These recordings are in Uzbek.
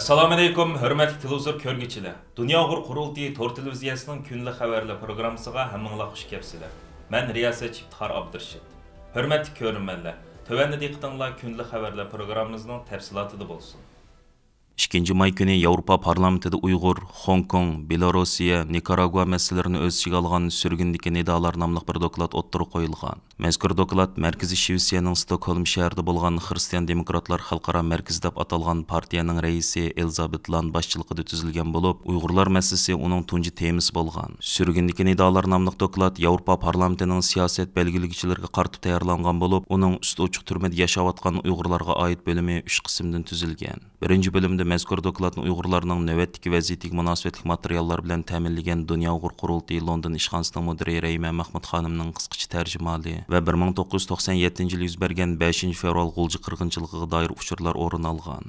Assalomu alaykum, hurmatli televizor ko'rguvchilar. Dunyo Uyg'ur qurultiyi Tor televiziyasining kunlik xabarlar programmasiga hammanglar xush kelibsizlar. Men riyosatchi Iftixor Abdurashid. Hurmatli ko'ruvchilar, tövəndə diqqətinizlər kunlik xabarlar programmamızın təfsilatında bo'lsin. 2 may kuni Yevropa parlamentida Uyg'ur, Hong Kong, Belorussiya, Nikaragua masalalarini o'z ichiga olgan surgundagi nidolar nomli bir doklad o'ttirib qo'yilgan. Mazkur doklad Markaziy Shvetsiyaning Stokholm shahrida bo'lgan Xristian Demokratlar xalqaro markazi deb atalgan partiyaning raisi Elizabeth Lan boshchiligida tuzilgan bo'lib, Uyg'urlar masalasi uning tunji temasi bo'lgan. Surgundagi nidolar nomli doklad Yevropa parlamentining siyosat belgilovchilariga qaratib tayyorlangan bo'lib, uning usti ochiq turmada yashayotgan Uyg'urlarga oid bo'limi 3 qismdan tuzilgan. Birinchi bo'limda mazkur dokladni Uyg'urlarning navbatdagi vaziyatiga munosabatli materiallar bilan ta'minlagan Dunyo Uyg'ur qurultiyi London ishxonasining mudiri Rayma Mahmud xonimning qisqacha tarjimali va 1997-yil yuz bergan 5-fevral g'ulji qirg'inchiligiga doir uchurlar o'rin olgan.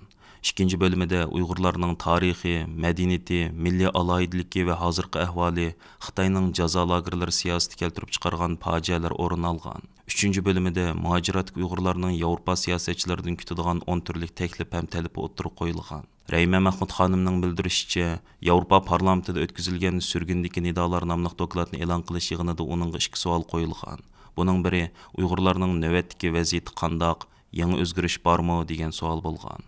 İkinci bölümde Uyg'urlarning tarixi, madaniyati, milliy alohidaligi va hozirgi ahvoli, Xitoyning jazo lagerlari siyosati keltirib chiqargan fojialar o'rin olgan. 3-bölümde muhojiratga Uyg'urlarning Yevropa siyosatchilaridan kutadigan 10 turlik taklif ham talabi o'tirib qo'yilgan. Rayma Mahmud xonimning bildirishicha, Yevropa parlamentida o'tkazilgan surgundagi nidolar nomli dokladni e'lon qilish yig'inida uning 2 savol qo'yilgan. Buning biri Uyg'urlarning navbatdagi vaziyati qandoq, yangi o'zgarish bormi degan savol bo'lgan.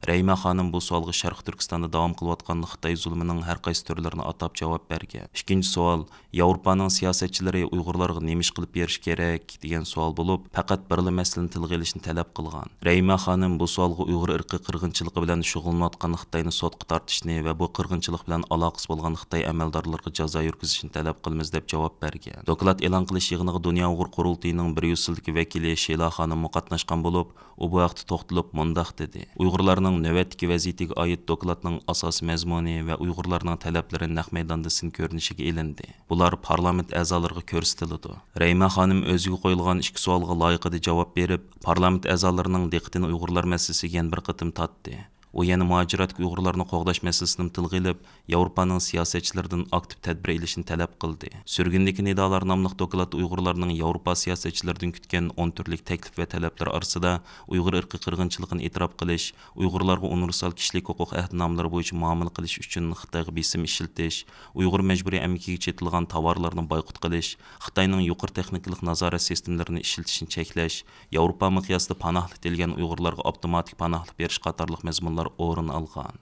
Rayma xonim bu savolga Sharq Turkistonda davom qilayotgan Xitoy zulmining har qaysi turlarini atab javob bergan. Ikkinchi savol, Yevropaning siyosatchilari Uyg'urlarga nima ish qilib berish kerak degan savol bo'lib, faqat birla masalani tilga olishni talab qilgan. Rayma xonim bu savolga Uyg'ur irqiy qirg'inchiligi bilan shug'ullanayotgan Xitoyni sotqa tortishni va bu qirg'inchilik bilan aloqasi bo'lgan Xitoy amaldorlariga jazo yurgizishni talab qilamiz deb javob bergan. Doklad e'lon qilish yig'iniga Dunyo Uyg'ur qurultiyining 1 yildagi vakili Shela xonim qatnashgan bo'lib, u bu vaqtda to'xtalib mundaq dedi. Uyg'urlarning navbatdagi vaziyatiga oid dokladning asosiy mazmuni va Uyg'urlarning talablari naq maydonda sin ko'rinishiga ilindi. Bular parlament a'zolariga ko'rsatiladi. Rayma xonim o'ziga qo'yilgan 2 savolga loyiqida javob berib, parlament a'zolarining diqqatini Uyg'urlar masalasiga bir qatim tortdi. U yana muhojiratga Uyg'urlarni qo'g'dash masalasini tilga olib, Yevropaning siyosatchilaridan aktiv tadbir olishni talab qildi. Surgundagi nidolar nomli doklad Uyg'urlarning Yevropa siyosatchilaridan kutgan 10 turlik taklif va talablar orasida Uyg'ur irqiy qirg'inchiligini e'tirof qilish, Uyg'urlarga universal kishilik huquq ahdnomlari bo'yicha muomala qilish uchun Xitoyga besim ishiltish, Uyg'ur majburiy amkiga chetilgan tovarlarni boyqut qilish, Xitoyning yuqori texnikalik nazorat sistemlarini ishlatishni cheklash, Yevropa miqyosida panohlik etilgan Uyg'urlarga avtomatik panohlik berish qatorliq mazmunlar o'rin olgan.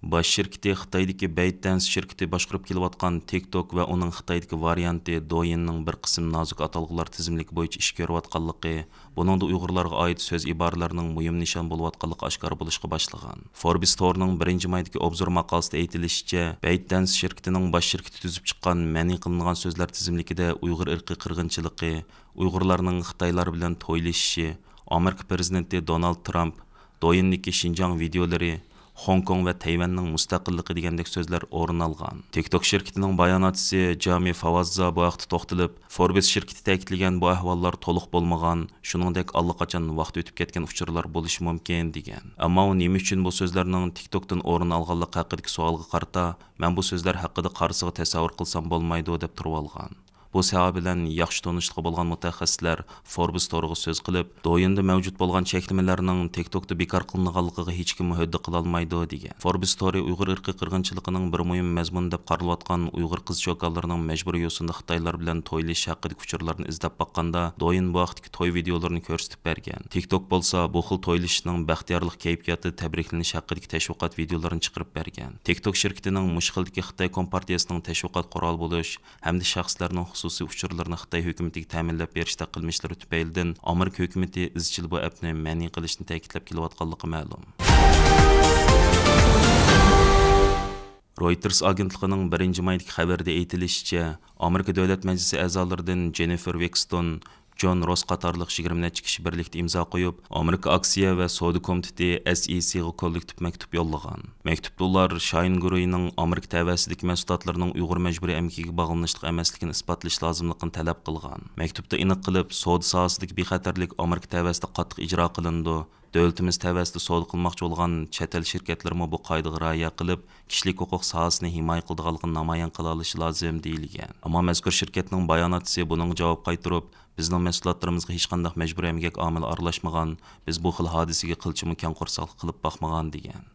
Baş şirketi Xitoydagi ByteDance şirketi boshqarib kelayotgan TikTok va uning Xitoydagi varianti Douyinning bir qism nozik atalg'ular tizimligi bo'yicha ish ko'rayotganligi, buningda Uyg'urlarga oid so'z iboralarning muhim nishon bo'layotganligi oshkor bo'lishga boshlagan. Forbes Tour'ning 1-maydagi obzor maqolasida aytilishicha, ByteDance şirketining bosh shirkati tuzib chiqqan ma'ni qilingan so'zlar tizimligida Uyg'ur irqiy qirg'inchiligi, Uyg'urlarning Xitoylar bilan to'ylashishi, Amerika prezidenti Donald Trump, Douyindagi Xinjiang videolari, Hong Kong va Tayvanning mustaqilligi degandek so'zlar o'rin olgan. TikTok shirkatining bayonotchisi Jami Favazza bu vaqtda to'xtalib, Forbes shirkati ta'kidlagan bu ahvollar to'liq bo'lmagan, shuningdek allaqachon vaqt o'tib ketgan uchurlar bo'lishi mumkin degan. Ammo u nima uchun bu so'zlarning TikTokdan o'rin olganligi haqidagi savolga qarata, men bu so'zlar haqida qarisiga tasavvur qilsam bo'lmaydi deb turib olgan. Bu sabab bilan yaxshi tanishliq bo'lgan mutaxassislar Forbes Tour'ga so'z qilib, Douyinda mavjud bo'lgan cheklamalarning TikTokda bekor qilinganligiga hech kim hujjat qila olmaydi degan. Forbes Tour Uyg'ur irqiy qirg'inchiligining bir muhim mazmuni deb qaralayotgan Uyg'ur qiz-cho'kallarning majburiy yo'sinda Xitoylar bilan to'ylash haqidagi uchurlarni izlab baqqanda, Douyin bu vaqtdagi to'y videolarini ko'rsatib bergan. TikTok bo'lsa bu xil to'ylashning baxtiyorlik kayfiyati tabriklanish haqidagi tashviqot videolarini chiqarib bergan. TikTok shirkatining mushkildagi Xitoy kompartiyasining tashviqot quroli bo'lish hamda shaxslarning xususiy uchurlarni Xitoy hukumatiga ta'minlab berishda qilmishlari tufaylidan Amerika hukumati izchil bu appni ma'ni qilishni ta'kidlab kelayotganligi ma'lum. Reuters agentligining 1-maydagi xabarida aytilishicha, Amerika Davlat Majlisi a'zolaridan Jennifer Wexton, John Ross qatorliq 20 kishi birlikda imzo qo'yib, Amerika aksiya va savdo komiteti SEC'ga kollektiv maktub yo'llagan. Maktubda ular Shine guruhining Amerika tavasidagi mahsulotlarining Uyg'ur majburiy amkiga bog'lanishliq emasligini isbotlash lozimligini talab qilgan. Maktubda aniq qilib, savdo sohasidagi bexatarlik Amerika tavasida qattiq ijro qilindi, Dövlətimiz təvəssütü savdo qılmoqçu bo'lgan chet el şirketlərmi bu qoidaga rioya qilib, kishilik huquq sohasini himoya qiladiganligini namoyon qila olishi lozim deyilgan. Ammo mazkur shirkatning bayonotchisi buning javob qaytarib, bizning mahsulotlarimizga hech qanday majburiy emgak omili aralashmagan, biz bu xil hodisaga qilchimi keng qo'rsaqlik qilib boqmagan degan.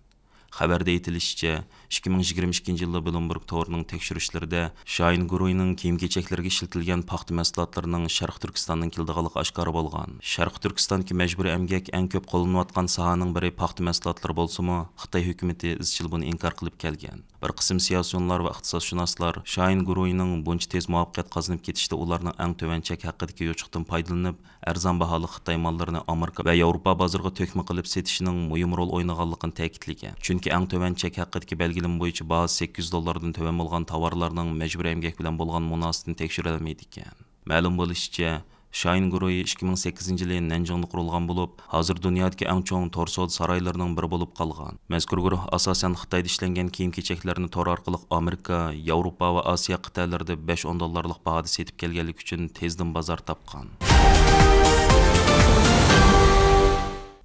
Xabarda aytilishicha, 2022 yilda Bloomberg to'rining tekshirishlarida Shine guruhining kiyim-kechaklarga ishlatilgan paxta mahsulotlarining Sharq Turkistondan keldiganligi oshkor bo'lgan. Sharq Turkistondagi majburiy emgak eng ko'p qo'llanayotgan sohaning biri paxta mahsulotlari bo'lsa-mu, Xitoy hukumatı izchil buni inkor qilib kelgan. Bir qism siyosiyonlar va iqtisodshunoslar Shine guruhining buncha tez muvaffaqiyat qozonib ketishda ularning eng to'van chek haqidagi yo'chiqdan foydalanib, arzon baholi Xitoy mollarini Amerika va Yevropa bozoriga to'kma qilib setishining muhim rol o'ynaganligini ta'kidlagan. Chunki eng to'van chek haqidagi belgilama bo'yicha bahosi $800 dan to'van bo'lgan tovarlarning majburiy emgak bilan bo'lgan munosabatini tekshirilmaydi ekan. Ma'lum bo'lishicha, Shine guruhi 2008 yili Nanjingda qurilgan bo'lib, hozir dunyodagi eng chong tor savdo saroylarining biri bo'lib qolgan. Mazkur guruh asosan Xitoyda ishlangan kiyim-kechaklarni tor orqali Amerika, Yevropa va Osiyo qit'alarida $5-10 bahoda setib kelganligi uchun tezdan bozor topgan.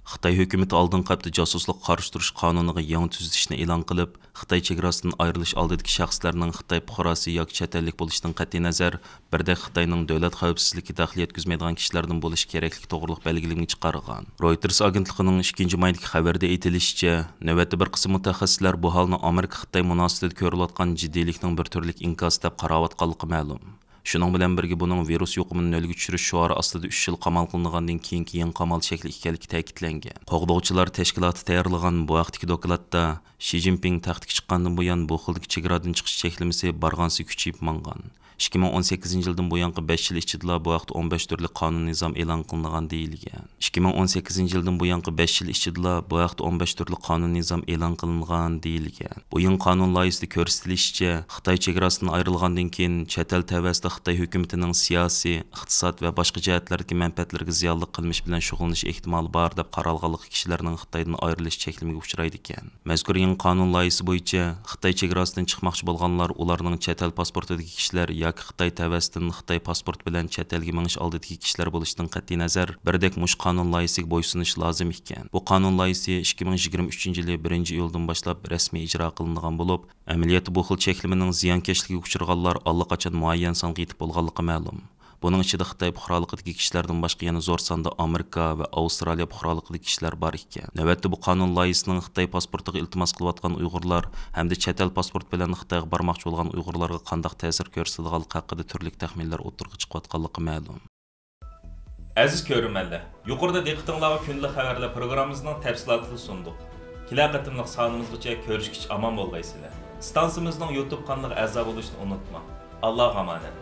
Xitoy hukumatı oldingi hafta josuslik qarshi turish qonuniga yangi tuzatishni e'lon qilib, Xitoy chegarasidan ayrilish oldidagi shaxslarning Xitoy fuqarosi yoki chet ellik bo'lishidan qat'iy nazar, birdek Xitoyning davlat xavfsizligi daxli yetkazmaydigan kishilardan bo'lishi kerakligi to'g'riliq belgilamani chiqargan. Reuters agentligining 2-maydagi xabarida aytilishicha, navbatda bir qism mutaxassislar bu holni Amerika-Xitoy munosabatida ko'rilayotgan jiddiylikning bir turlik inkosi deb qarayotganligi ma'lum. Shuning bilan birga buning virus yuqumini nolga tushirish shuari ostida 3 yil qamal qilingandan keyingi yangi qamal shakli ekanligi ta'kidlangan. Qo'g'dovchilar tashkiloti tayyorlagan bu vaqtdagi dokladda Shi Jinping taxtga chiqqandan buyon bu xildagi chegaradan chiqish cheklamasi barg'ansi kuchayib mangan. 2018 yildan buyangi 5 yil ichida bu vaqt 15 turli qonun nizom e'lon qilingan deyilgan. 2018 yildan buyangi 5 yil ichida bu vaqt 15 turli qonun nizom e'lon qilingan deyilgan. Bu yangi qonun loyihasida ko'rsatilishicha, Xitoy chegarasidan ayrilgandan keyin chet el tavasida Xitoy hukumatining siyosiy, iqtisod va boshqa jihatlardagi manfaatlarga ziyonli qilmish bilan shug'ullanish ehtimoli bor deb qaralganligi kishilarning Xitoydan ayrilish cheklamiga uchraydi ekan. Mazkur yangi qonun loyihasi bo'yicha Xitoy chegarasidan chiqmoqchi bo'lganlar ularning chet el pasportidagi kishilar yoki Xitoy tavasidan Xitoy pasport bilan chet elga minish oldidagi kishilar bo'lishidan qat'iy nazar, birdek mush qonun loyihasiga bo'ysunish lozim ekan. Bu qonun loyihasi 2023 yili 1-iyuldan boshlab rasmiy ijro qilingan bo'lib, amaliyotda bu xil cheklamaning ziyonkashligiga uchraganlar allaqachon muayyan songa yetib bo'lganligi ma'lum. Buning ichida Xitoy fuqaroligidagi kishilardan boshqa yana zo'r sonda Amerika va Avstraliya fuqaroligidagi kishilar bor ekan. Navbatda bu qonun loyihasining Xitoy pasportiga iltimos qilayotgan Uyg'urlar hamda chet el pasport bilan Xitoyga bormoqchi bo'lgan Uyg'urlarga qanday ta'sir ko'rsatadiganligi haqida turli taxminlar o'tirg'i chiqayotganligi ma'lum. Aziz ko'rmanlar, yuqorida diqqatingizga kunlik xabarlar programmamizning tafsilotini sundik. Kelar qatimliq sonimizgacha ko'rishgich omon bo'lgaysizlar. Stansiyamizning YouTube kanaliga a'zo bo'lishni unutma. Allohga omonat.